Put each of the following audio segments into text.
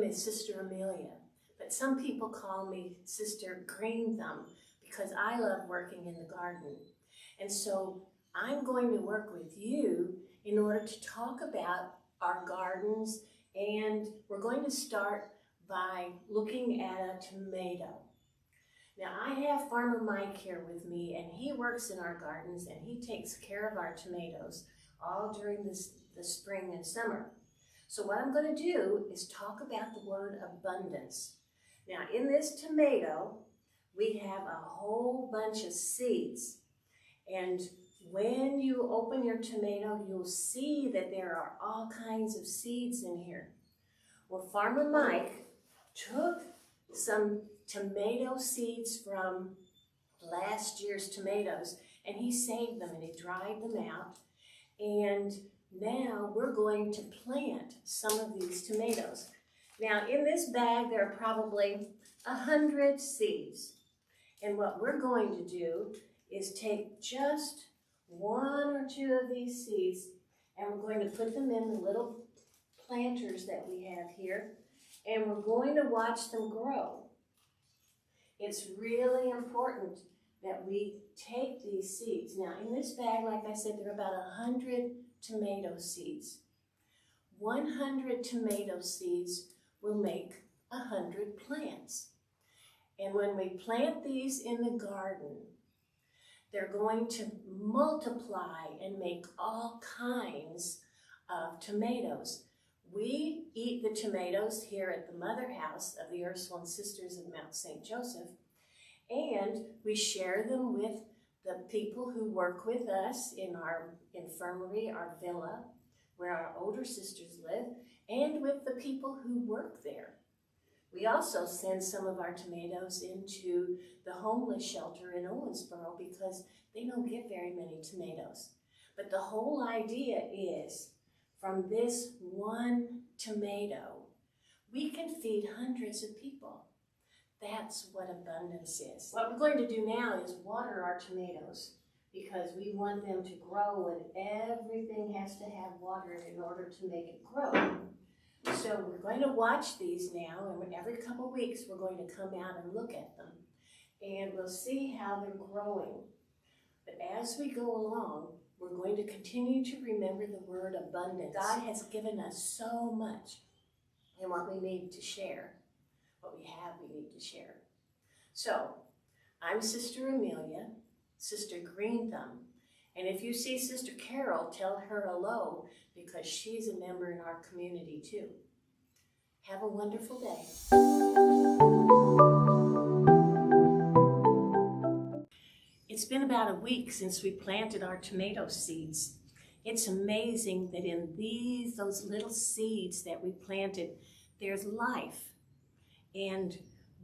is Sister Amelia, but some people call me Sister Green Thumb because I love working in the garden. And so I'm going to work with you in order to talk about our gardens, and we're going to start by looking at a tomato. Now I have Farmer Mike here with me, and he works in our gardens and he takes care of our tomatoes all during the spring and summer. So what I'm going to do is talk about the word abundance. Now in this tomato, we have a whole bunch of seeds. And when you open your tomato, you'll see that there are all kinds of seeds in here. Well, Farmer Mike took some tomato seeds from last year's tomatoes and he saved them and he dried them out. And now we're going to plant some of these tomatoes. Now in this bag there are probably 100 seeds. And what we're going to do is take just one or two of these seeds and we're going to put them in the little planters that we have here, and we're going to watch them grow. It's really important that we take these seeds. Now in this bag, like I said, there are about 100 tomato seeds. 100 tomato seeds will make 100 plants. And when we plant these in the garden, they're going to multiply and make all kinds of tomatoes. We eat the tomatoes here at the Mother House of the Ursuline Sisters of Mount St. Joseph, and we share them with the people who work with us in our infirmary, our villa, where our older sisters live, and with the people who work there. We also send some of our tomatoes into the homeless shelter in Owensboro because they don't get very many tomatoes. But the whole idea is, from this one tomato, we can feed hundreds of people. That's what abundance is. What we're going to do now is water our tomatoes because we want them to grow, and everything has to have water in order to make it grow. So we're going to watch these now, and every couple weeks we're going to come out and look at them, and we'll see how they're growing. But as we go along, we're going to continue to remember the word abundance. God has given us so much, and what we need to share, what we have, we need to share. So, I'm Sister Amelia, Sister Green Thumb, and if you see Sister Carol, tell her hello because she's a member in our community too. Have a wonderful day. It's been about a week since we planted our tomato seeds. It's amazing that in those little seeds that we planted, there's life. And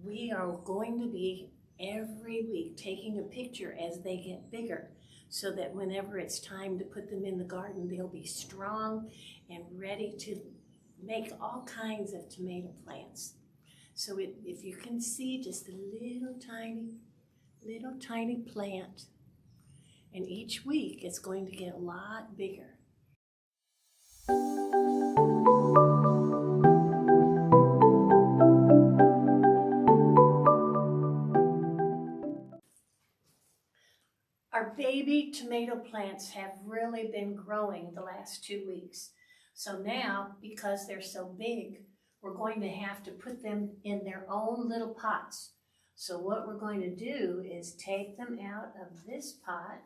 we are going to be every week taking a picture as they get bigger so that whenever it's time to put them in the garden, they'll be strong and ready to make all kinds of tomato plants. So if you can see just a little tiny plant, and each week it's going to get a lot bigger. Our baby tomato plants have really been growing the last 2 weeks. So now, because they're so big, we're going to have to put them in their own little pots. So what we're going to do is take them out of this pot,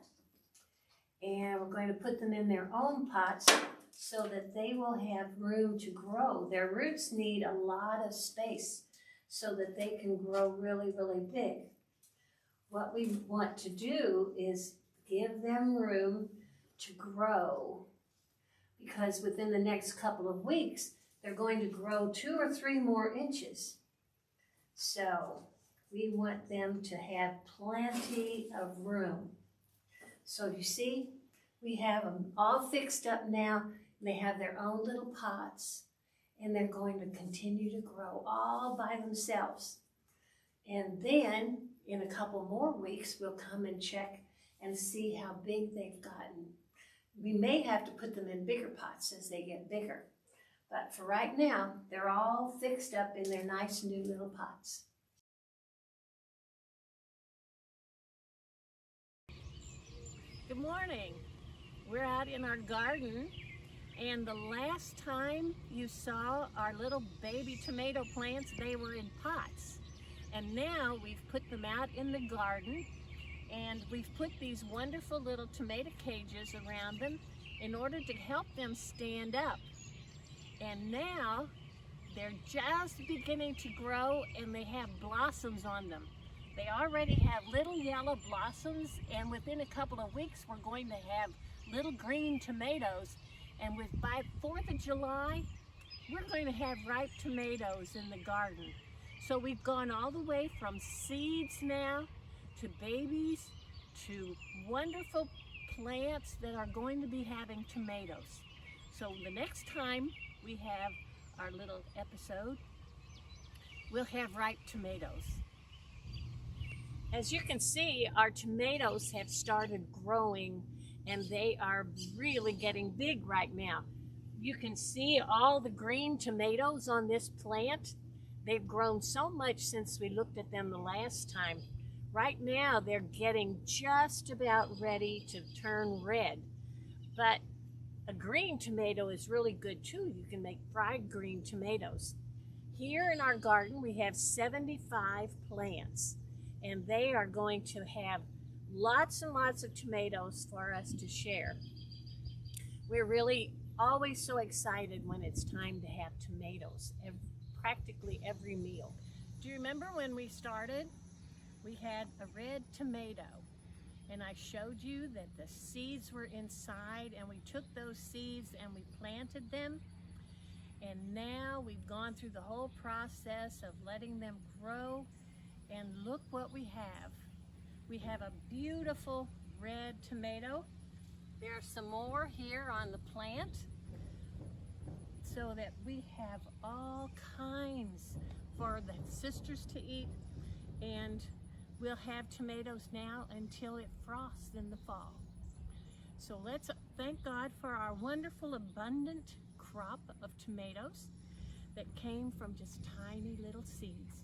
and we're going to put them in their own pots so that they will have room to grow. Their roots need a lot of space so that they can grow really, really big. What we want to do is give them room to grow, because within the next couple of weeks, they're going to grow 2 or 3 more inches. So we want them to have plenty of room. So you see, we have them all fixed up now, and they have their own little pots, and they're going to continue to grow all by themselves. And then, in a couple more weeks, we'll come and check and see how big they've gotten. We may have to put them in bigger pots as they get bigger. But for right now, they're all fixed up in their nice new little pots. Good morning. We're out in our garden, and the last time you saw our little baby tomato plants, they were in pots. And now we've put them out in the garden, and we've put these wonderful little tomato cages around them in order to help them stand up. And now they're just beginning to grow, and they have blossoms on them. They already have little yellow blossoms, and within a couple of weeks we're going to have little green tomatoes. And by 4th of July, we're going to have ripe tomatoes in the garden. So we've gone all the way from seeds now to babies to wonderful plants that are going to be having tomatoes. So the next time we have our little episode, we'll have ripe tomatoes. As you can see, our tomatoes have started growing, and they are really getting big right now. You can see all the green tomatoes on this plant. They've grown so much since we looked at them the last time. Right now, they're getting just about ready to turn red. But a green tomato is really good too. You can make fried green tomatoes. Here in our garden, we have 75 plants, and they are going to have lots and lots of tomatoes for us to share. We're really always so excited when it's time to have tomatoes, practically every meal. Do you remember when we started? We had a red tomato, and I showed you that the seeds were inside, and we took those seeds and we planted them. And now we've gone through the whole process of letting them grow, and look what we have. We have a beautiful red tomato. There are some more here on the plant, so that we have all kinds for the sisters to eat, and we'll have tomatoes now until it frosts in the fall. So let's thank God for our wonderful abundant crop of tomatoes that came from just tiny little seeds.